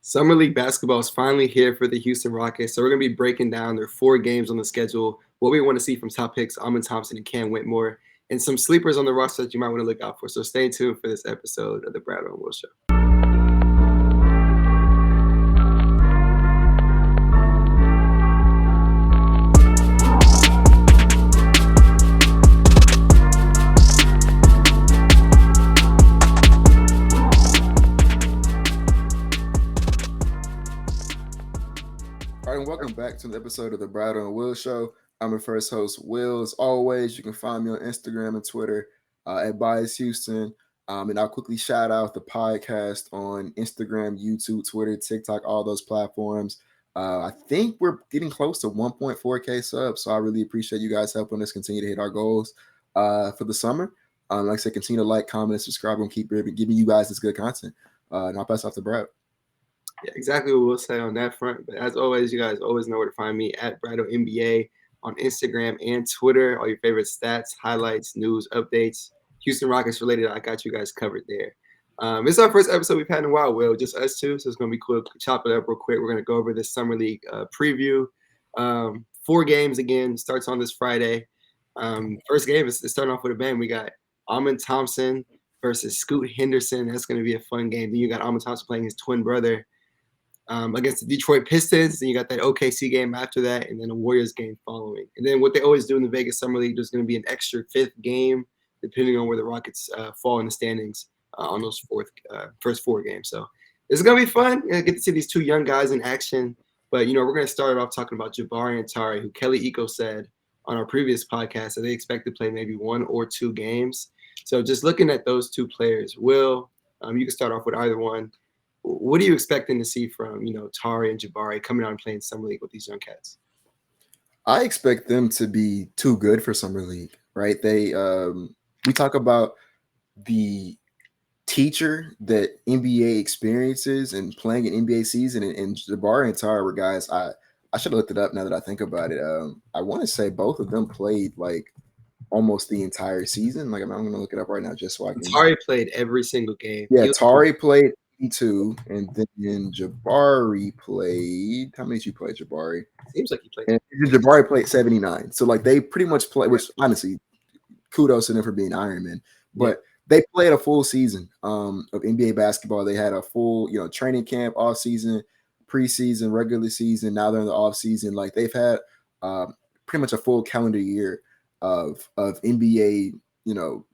Summer League basketball is finally here for the Houston Rockets. So we're going to be breaking down their 4 games on the schedule, what we want to see from top picks, Thompson and Cam Whitmore, and some sleepers on the roster that you might want to look out for. So stay tuned for this episode of the Bradeaux and Will Show. And welcome back to the episode of the Bradeaux and Will Show. I'm your first host, Will. As always, you can find me on Instagram and Twitter at Bias Houston. And I'll quickly shout out the podcast on Instagram, YouTube, Twitter, TikTok, all those platforms. I think we're getting close to 1.4K subs, so I really appreciate you guys helping us continue to hit our goals for the summer. Like I said, continue to like, comment, and subscribe, and keep giving you guys this good content. And I'll pass off to Brad. Yeah, exactly what we'll say on that front. But as always, you guys always know where to find me at Bradeaux NBA on Instagram and Twitter. All your favorite stats, highlights, news, updates, Houston Rockets related. I got you guys covered there. This is our first episode we've had in a while, Will, just us two. So it's going to be cool to chop it up real quick. We're going to go over this Summer League preview. 4 games again, starts on this Friday. First game is starting off with a bang. We got Thompson versus Scoot Henderson. That's going to be a fun game. Then you got Thompson playing his twin brother against the Detroit Pistons. Then you got that OKC game after that, and then a Warriors game following. And then what they always do in the Vegas Summer League, there's going to be an extra 5th game, depending on where the Rockets fall in the standings on those first 4 games. So it's going to be fun. Get to see these 2 young guys in action. But, we're going to start off talking about Jabari and Tari, who Kelly Eco said on our previous podcast that they expect to play maybe 1 or 2 games. So just looking at those 2 players, Will, you can start off with either one. What are you expecting to see from, Tari and Jabari coming out and playing Summer League with these young cats? I expect them to be too good for Summer League, right? We talk about the teacher that NBA experiences and playing an NBA season, and Jabari and Tari were guys. I should have looked it up now that I think about it. I want to say both of them played like almost the entire season. Like I'm going to look it up right now just so I can. Tari played every single game. Yeah, Tari played 2, and then Jabari played. How many did you play, Jabari? Seems like he played. And Jabari played 79. So like they pretty much play. Which honestly, kudos to them for being Iron Man. But they played a full season of NBA basketball. They had a full training camp, off season, preseason, regular season. Now they're in the off season. Like they've had pretty much a full calendar year of NBA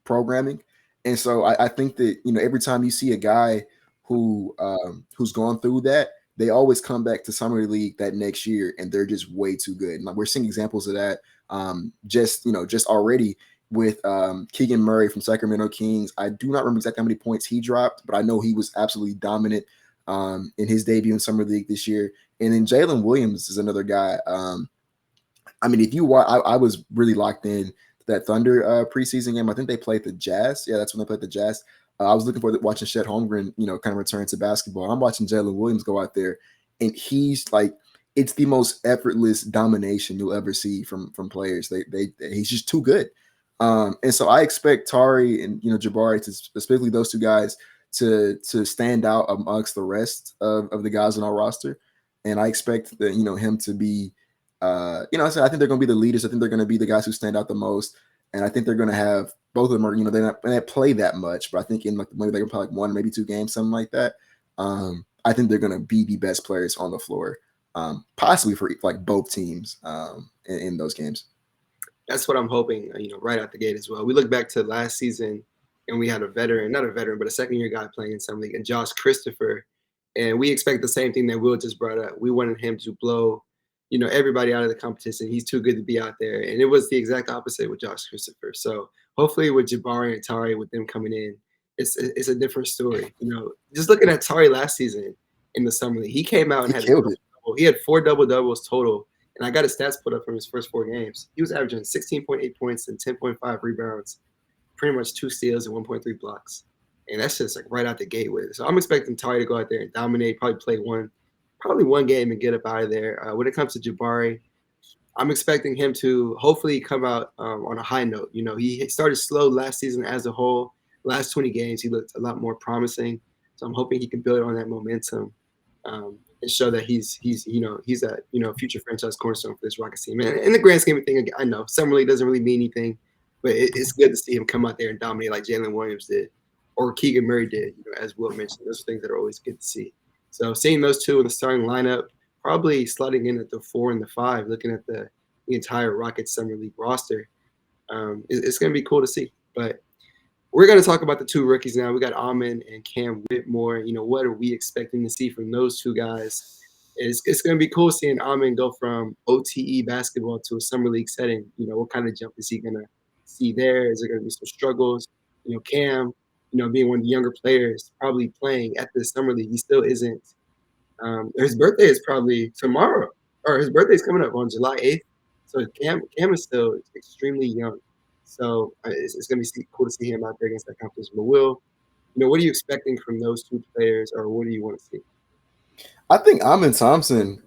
programming. And so I think that every time you see a guy who's gone through that, they always come back to Summer League that next year and they're just way too good. And like, we're seeing examples of that just already with Keegan Murray from Sacramento Kings. I do not remember exactly how many points he dropped, but I know he was absolutely dominant in his debut in Summer League this year. And then Jalen Williams is another guy. I mean, if you watch, I was really locked in to that Thunder preseason game. I think they played the Jazz. Yeah, that's when they played the Jazz. I was looking forward to watching Chet Holmgren, kind of return to basketball. I'm watching Jalen Williams go out there, and he's like, it's the most effortless domination you'll ever see from players. He's just too good. And so I expect Tari and Jabari, to specifically those 2 guys, to stand out amongst the rest of the guys on our roster. And I expect that him to be, I think they're going to be the leaders. I think they're going to be the guys who stand out the most. And I think they're going to have both of them are, they don't play that much, but I think in like maybe they can play like 1, maybe 2 games, something like that. I think they're going to be the best players on the floor, possibly for like both teams in those games. That's what I'm hoping, right out the gate as well. We look back to last season and we had not a veteran, but a second-year guy playing in Summer League, and Josh Christopher. And we expect the same thing that Will just brought up. We wanted him to blow everybody out of the competition. He's too good to be out there. And it was the exact opposite with Josh Christopher. So hopefully with Jabari and Tari, with them coming in, it's a different story. Just looking at Tari last season in the Summer League, he came out and he had 4 double-doubles total. And I got his stats put up from his first 4 games. He was averaging 16.8 points and 10.5 rebounds, pretty much 2 steals and 1.3 blocks. And that's just like right out the gate with it. So I'm expecting Tari to go out there and dominate, probably play one game and get up out of there. When it comes to Jabari, I'm expecting him to hopefully come out on a high note. He started slow last season as a whole. Last 20 games, he looked a lot more promising. So I'm hoping he can build on that momentum and show that he's a future franchise cornerstone for this Rockets team. And in the grand scheme of things, I know summer league doesn't really mean anything, but it's good to see him come out there and dominate like Jalen Williams did, or Keegan Murray did. As Will mentioned, those are things that are always good to see. So seeing those two in the starting lineup, probably sliding in at the 4 and the 5, looking at the entire Rockets summer league roster, it's going to be cool to see. But we're going to talk about the two rookies now. We got Amon and Cam Whitmore. What are we expecting to see from those two guys? It's going to be cool seeing Amon go from OTE basketball to a summer league setting. What kind of jump is he going to see there? Is there going to be some struggles? Cam, being one of the younger players, probably playing at the summer league, he still isn't. His birthday is probably tomorrow, or his birthday is coming up on July 8th. So Cam is still extremely young. So it's going to be cool to see him out there against that competition. But Will, what are you expecting from those two players, or what do you want to see? I think Amon Thompson,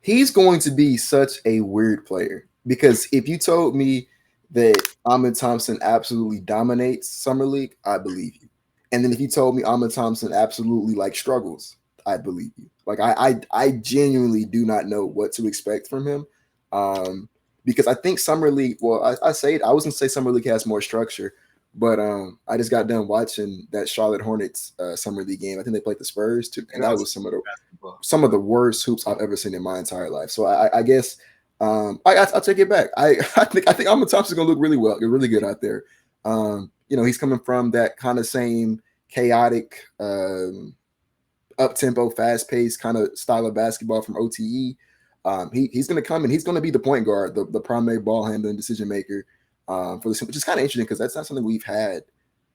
he's going to be such a weird player, because if you told me that Amon Thompson absolutely dominates summer league, I believe you. And then if you told me Amon Thompson absolutely struggles, I believe you. I genuinely do not know what to expect from him. Because I think summer league, well, I say it, I was gonna say summer league has more structure, but I just got done watching that Charlotte Hornets summer league game. I think they played the Spurs too, and that was some of the worst hoops I've ever seen in my entire life. So I guess I'll take it back. I think Amon Thompson's gonna look really good out there. He's coming from that kind of same chaotic, up tempo, fast paced kind of style of basketball from OTE. He's going to come and he's going to be the point guard, the primary ball handling decision maker for this, which is kind of interesting because that's not something we've had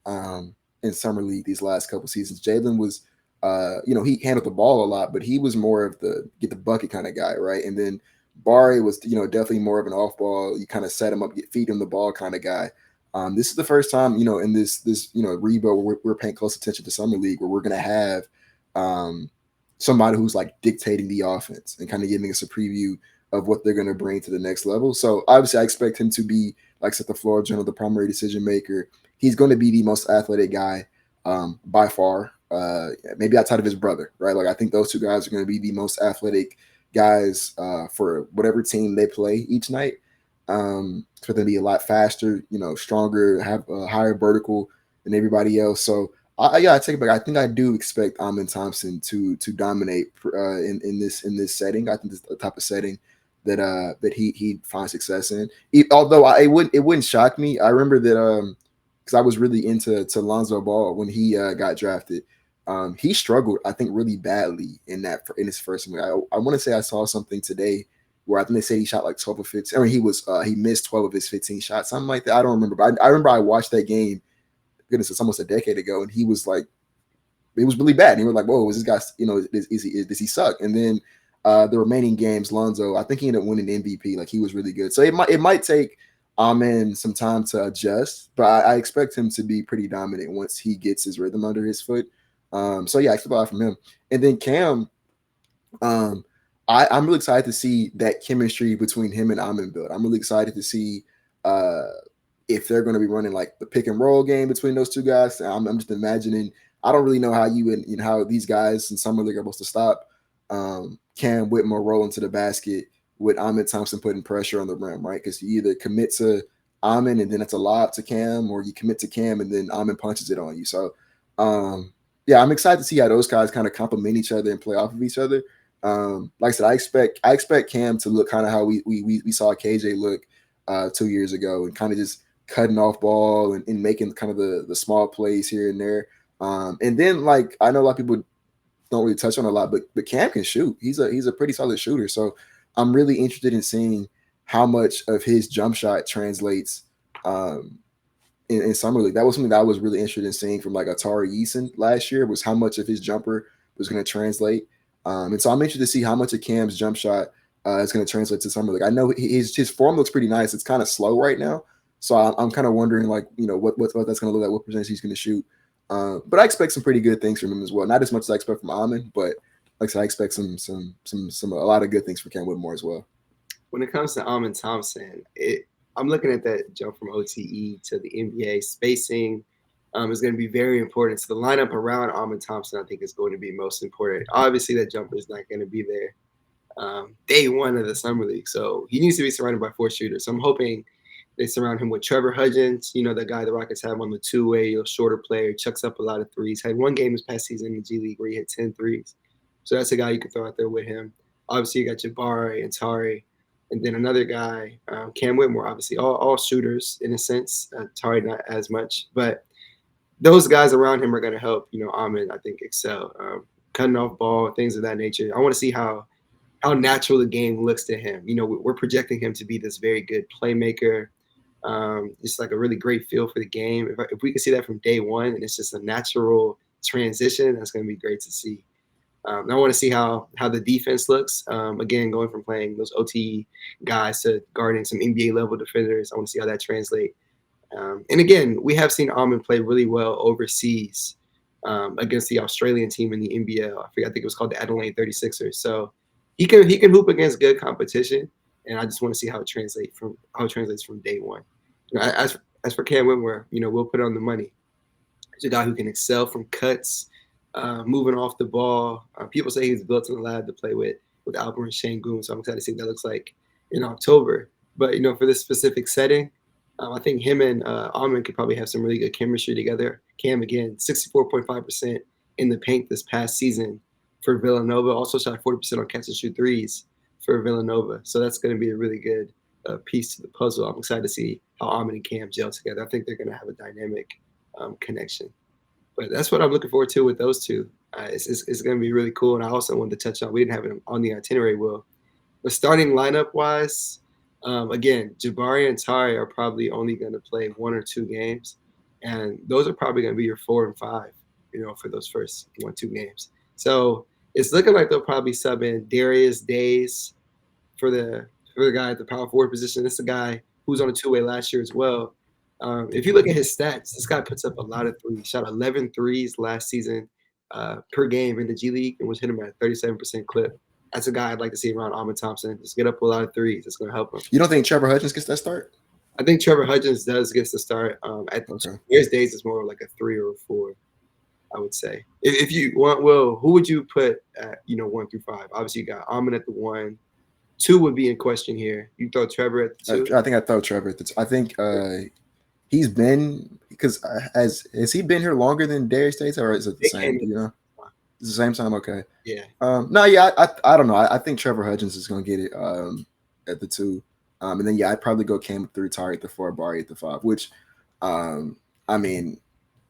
in summer league these last couple seasons. Jalen was, he handled the ball a lot, but he was more of the get the bucket kind of guy, right? And then Barry was, definitely more of an off ball. You kind of set him up, feed him the ball kind of guy. This is the first time, in this rebuild where we're paying close attention to summer league, where we're going to have somebody who's dictating the offense and kind of giving us a preview of what they're going to bring to the next level. So obviously I expect him to be, set the floor general, the primary decision maker. He's going to be the most athletic guy by far, maybe outside of his brother, right? I think those two guys are going to be the most athletic guys for whatever team they play each night. For them to be a lot faster, stronger, have a higher vertical than everybody else. So I take it back. I think I do expect Amon Thompson to dominate in this setting. I think this is the type of setting that he finds success in. Although it wouldn't shock me. I remember that because I was really into Lonzo Ball when he got drafted. He struggled, I think, really badly in his first year. I want to say I saw something today where I think they say he shot 12 of 15. I mean, he missed 12 of his 15 shots, something like that. I don't remember, but I remember I watched that game. Goodness, it's almost a decade ago, and he was it was really bad. And he was like, "Whoa, is this guy? Does he suck?" And then the remaining games, Lonzo, I think he ended up winning MVP. He was really good. So it might take Amon some time to adjust, but I expect him to be pretty dominant once he gets his rhythm under his foot. So yeah, I expect a lot from him. And then Cam, I'm really excited to see that chemistry between him and Amon build. I'm really excited to see if they're going to be running the pick and roll game between those two guys. I'm just imagining. I don't really know how how these guys in summer league are supposed to stop Cam Whitmore rolling to the basket with Amon Thompson putting pressure on the rim, right? Because you either commit to Amon and then it's a lob to Cam, or you commit to Cam and then Amon punches it on you. So yeah, I'm excited to see how those guys kind of complement each other and play off of each other. Like I said, I expect Cam to look kind of how we saw KJ look 2 years ago, and kind of just cutting off ball and making kind of the small plays here and there. And then I know a lot of people don't really touch on a lot, but Cam can shoot. He's a pretty solid shooter. So I'm really interested in seeing how much of his jump shot translates in summer league. That was something that I was really interested in seeing from Tari last year, was how much of his jumper was going to translate. And so I'm interested to see how much of Cam's jump shot is going to translate to summer league. I know his form looks pretty nice. It's kind of slow right now. So I'm kind of wondering what that's going to look like, what percentage he's going to shoot. But I expect some pretty good things from him as well. Not as much as I expect from Amon, but like I said, I expect a lot of good things for Cam Whitmore as well. When it comes to Amon Thompson, I'm looking at that jump from OTE to the NBA spacing, is going to be very important. So the lineup around Ahmed Thompson, I think, is going to be most important. Obviously, that jumper is not going to be there day one of the summer league, so he needs to be surrounded by 4 shooters. So I'm hoping they surround him with Trevor Hudgens, the guy the Rockets have on the two-way, shorter player, chucks up a lot of threes. Had one game this past season in the G League where he hit 10 threes. So that's a guy you can throw out there with him. Obviously, you got Jabari and Tari, and then another guy, Cam Whitmore, obviously, all shooters in a sense. Tari not as much, but those guys around him are going to help, Ahmed, I think, excel. Cutting off ball, things of that nature. I want to see how natural the game looks to him. We're projecting him to be this very good playmaker, just like a really great feel for the game. If we can see that from day one and it's just a natural transition, that's going to be great to see. I want to see how the defense looks. Again, going from playing those OT guys to guarding some NBA level defenders. I want to see how that translates. And again, we have seen Ahmed play really well overseas against the Australian team in the NBL. I think it was called the Adelaide 36ers. So he can hoop against good competition, and I just want to see how it translates from day one. As for Cam Whitmore, we'll put on the money. He's a guy who can excel from cuts, moving off the ball. People say he's built in the lab to play with Albert and Şengün, so I'm excited to see what that looks like in October. But for this specific setting, I think him and Ahmed could probably have some really good chemistry together. Cam, again, 64.5% in the paint this past season for Villanova. Also shot 40% on catch and shoot threes for Villanova. So that's going to be a really good piece to the puzzle. I'm excited to see how Ahmed and Cam gel together. I think they're going to have a dynamic connection. But that's what I'm looking forward to with those two. It's going to be really cool. And I also wanted to touch on, we didn't have it on the itinerary, Will. But starting lineup-wise, again, Jabari and Tari are probably only going to play 1 or 2 games. And those are probably going to be your 4 and 5, for those first 1-2 games. So it's looking like they'll probably sub in Darius Days for the guy at the power forward position. This is a guy who's on a two-way last year as well. If you look at his stats, this guy puts up a lot of threes. Shot 11 threes last season per game in the G League and was hitting at a 37% clip. That's a guy I'd like to see around Ahmed Thompson. Just get up a lot of threes. It's going to help him. You don't think Trevor Hudgens gets that start? I think Trevor Hudgens does get the start. Darius Days is more like a 3 or a 4, I would say. If you want, Will, who would you put at 1 through 5? Obviously, you got Ahmed at the 1. 2 would be in question here. You throw Trevor at the 2. I think I throw Trevor at the 2. I think he's been, because has he been here longer than Darius Days, or is it the same? It's the same time. Okay. Yeah. I don't know. I think Trevor Hudgens is going to get it at the 2. And then I'd probably go Cam at 3, Tari at the 4, Bari at the 5. Which, I mean,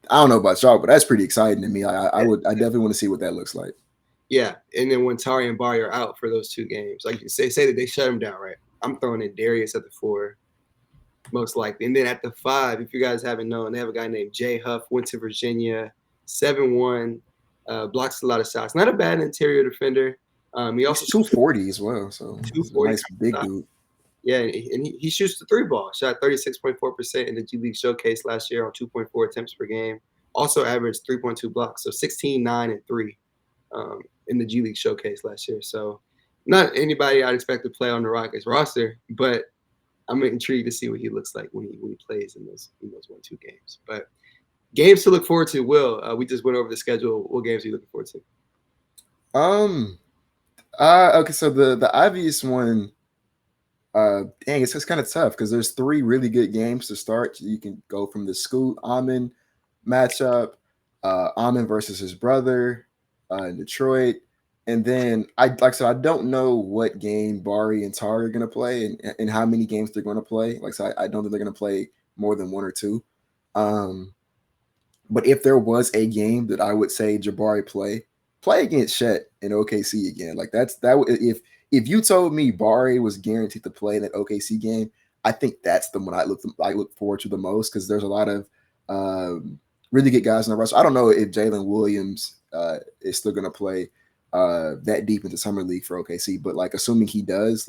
I don't know about y'all, but that's pretty exciting to me. I definitely want to see what that looks like. Yeah, and then when Tari and Bari are out for those 2 games, like you say that they shut him down, right? I'm throwing in Darius at the 4, most likely. And then at the 5, if you guys haven't known, they have a guy named Jay Huff, went to Virginia, 7'1", blocks a lot of shots. Not a bad interior defender. He also 240 as well, so 240, nice big dude. Yeah, and he shoots the 3 ball. Shot 36.4% in the G League Showcase last year on 2.4 attempts per game. Also averaged 3.2 blocks, so 16, 9, and 3 in the G League Showcase last year. So not anybody I'd expect to play on the Rockets roster, but I'm intrigued to see what he looks like when he plays in those 1-2 games. But games to look forward to, Will. We just went over the schedule. What games are you looking forward to? Okay, so the obvious one, it's just kind of tough because there's 3 really good games to start. You can go from the Scoot Ahmed matchup, Ahmed versus his brother in Detroit, and then I don't know what game Bari and Tari are going to play and how many games they're going to play. I don't think they're going to play more than 1 or 2. But if there was a game that I would say Jabari play against Chet in OKC again. If you told me Bari was guaranteed to play in that OKC game, I think that's the one I look forward to the most because there's a lot of really good guys in the roster. I don't know if Jalen Williams is still going to play that deep into summer league for OKC, but assuming he does,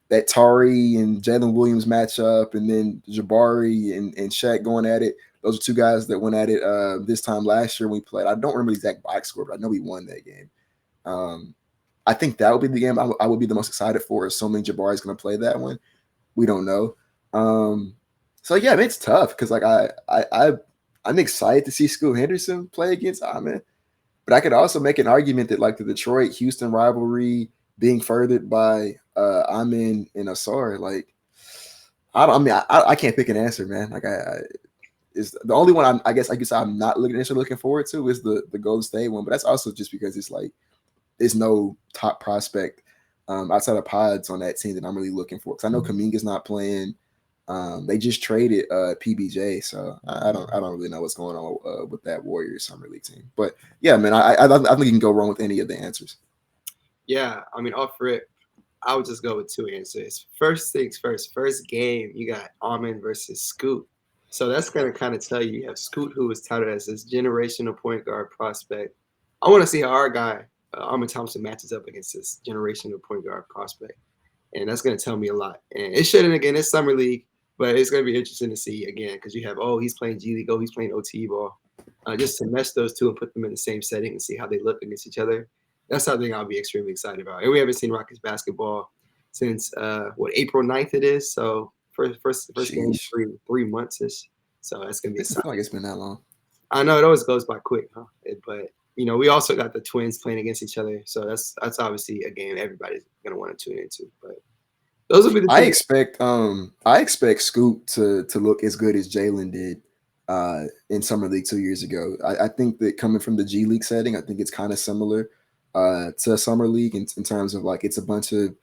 that Tari and Jalen Williams matchup, and then Jabari and Shaq going at it. Those are 2 guys that went at it this time last year when we played. I don't remember the exact box score, but I know we won that game. I think that would be the game I would be the most excited for, assuming Jabari is going to play that one. We don't know. So yeah, it's tough because I'm excited to see Scoot Henderson play against Amen. But I could also make an argument that like the Detroit Houston rivalry being furthered by Amen and Ausar, like I can't pick an answer, man. Like I is the only one I guess I'm not looking forward to is the Golden State one, but that's also just because it's like there's no top prospect outside of Pods on that team that I'm really looking for. Because I know Kuminga's not playing. They just traded PBJ, so I don't really know what's going on with that Warriors summer league team. But yeah, man, I think you can go wrong with any of the answers. Yeah, I mean, off rip, I would just go with two answers. First things first. First game, you got Almond versus Scoot. So that's going to kind of tell you have Scoot, who is touted as this generational point guard prospect. I want to see how our guy, Almond Thompson, matches up against this generational point guard prospect. And that's going to tell me a lot. And it shouldn't, again, it's summer league, but it's going to be interesting to see, again, because you have, he's playing G League, he's playing OTE ball. Just to mesh those two and put them in the same setting and see how they look against each other. That's something I'll be extremely excited about. And we haven't seen Rockets basketball since April 9th it is. So first game 3 months ish. So that's gonna be exciting. I feel like it's been that long. I know it always goes by quick, huh? But we also got the Twins playing against each other. So that's obviously a game everybody's gonna want to tune into. But those will be the I expect Scoot to look as good as Jalen did in Summer League 2 years ago. I think that coming from the G League setting, I think it's kind of similar to Summer League in terms of like it's a bunch of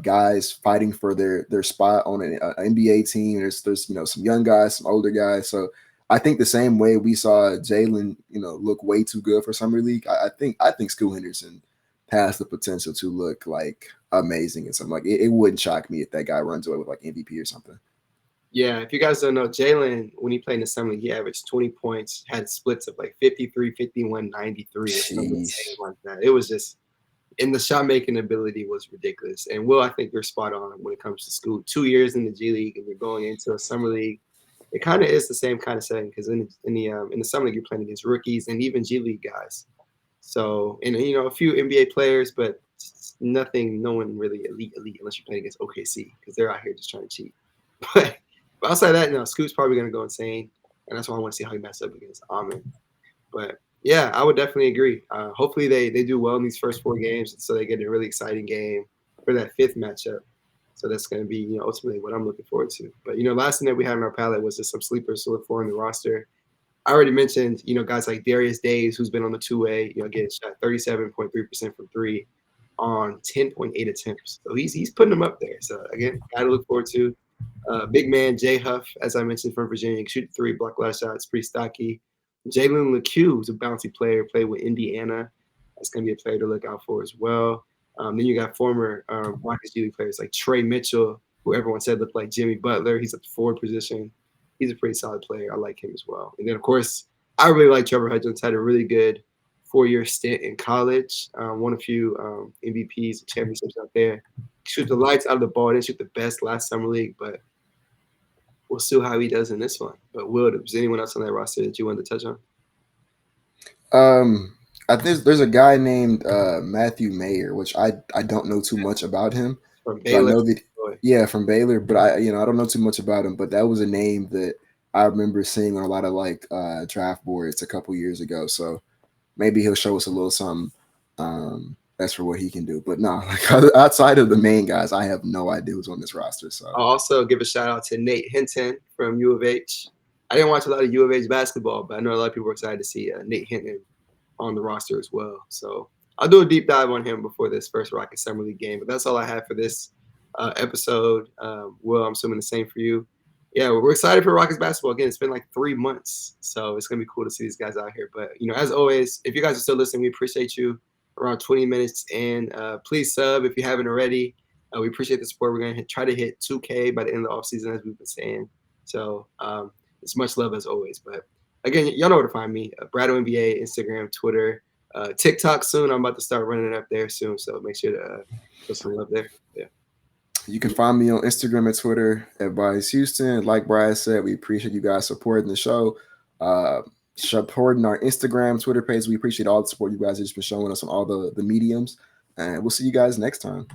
guys fighting for their spot on an NBA team. There's some young guys, some older guys. So I think the same way we saw Jalen look way too good for Summer League, I think Scoot Henderson has the potential to look like amazing and something. Like it wouldn't shock me if that guy runs away with like MVP or something. Yeah, if you guys don't know, Jalen, when he played in the summer, he averaged 20 points, had splits of like 53, 51, 93, or something like that. It was just, and the shot making ability was ridiculous. And Will, I think you're spot on when it comes to school. 2 years in the G League and you're going into a summer league. It kind of is the same kind of setting because in the summer league you're playing against rookies and even G League guys. So, and a few NBA players, but nothing, no one really elite unless you're playing against OKC because they're out here just trying to cheat. But outside of that, Scoot's probably going to go insane, and that's why I want to see how he messes up against Amen. But, yeah, I would definitely agree. Hopefully they do well in these first 4 games so they get a really exciting game for that 5th matchup. So that's going to be, ultimately what I'm looking forward to. But, last thing that we had on our palette was just some sleepers to look for in the roster. I already mentioned, guys like Darius Days, who's been on the two-way, getting shot 37.3% from 3 on 10.8 attempts. So he's putting them up there. So, again, got to look forward to. Big man Jay Huff, as I mentioned, from Virginia, can shoot 3, block a lot of shots, pretty stocky. Jalen LeCue, who's a bouncy player, played with Indiana. That's going to be a player to look out for as well. Then you got former Rockets G League players like Trey Mitchell, who everyone said looked like Jimmy Butler. He's at the forward position. He's a pretty solid player. I like him as well. And then, of course, I really like Trevor Hudgens. Had a really good 4-year stint in college. Won a few MVPs and championships out there. Shoot the lights out of the ball. Didn't shoot the best last summer league, but we'll see how he does in this one. But Will, is anyone else on that roster that you wanted to touch on? I think there's a guy named Matthew Mayer, which I don't know too much about him. From Baylor. I know that, from Baylor, but I don't know too much about him. But that was a name that I remember seeing on a lot of like draft boards a couple years ago. So maybe he'll show us a little something. That's for what he can do. But no, like outside of the main guys, I have no idea who's on this roster. So I'll also give a shout out to Nate Hinton from U of H. I didn't watch a lot of U of H basketball, but I know a lot of people were excited to see Nate Hinton on the roster as well. So I'll do a deep dive on him before this first Rocket Summer League game. But that's all I have for this episode. Will, I'm assuming the same for you. Yeah, we're excited for Rockets basketball. Again, it's been like 3 months. So it's going to be cool to see these guys out here. But, as always, if you guys are still listening, we appreciate you. Around 20 minutes in. Please sub if you haven't already. We appreciate the support. We're going to try to hit 2K by the end of the offseason, as we've been saying. So it's much love as always. But again, y'all know where to find me. Bradeaux NBA, Instagram, Twitter, TikTok soon. I'm about to start running it up there soon. So make sure to put some love there. Yeah. You can find me on Instagram and Twitter at Bias Houston. Like Brian said, we appreciate you guys supporting the show. Supporting our Instagram, Twitter page. We appreciate all the support you guys have just been showing us on all the mediums. And we'll see you guys next time.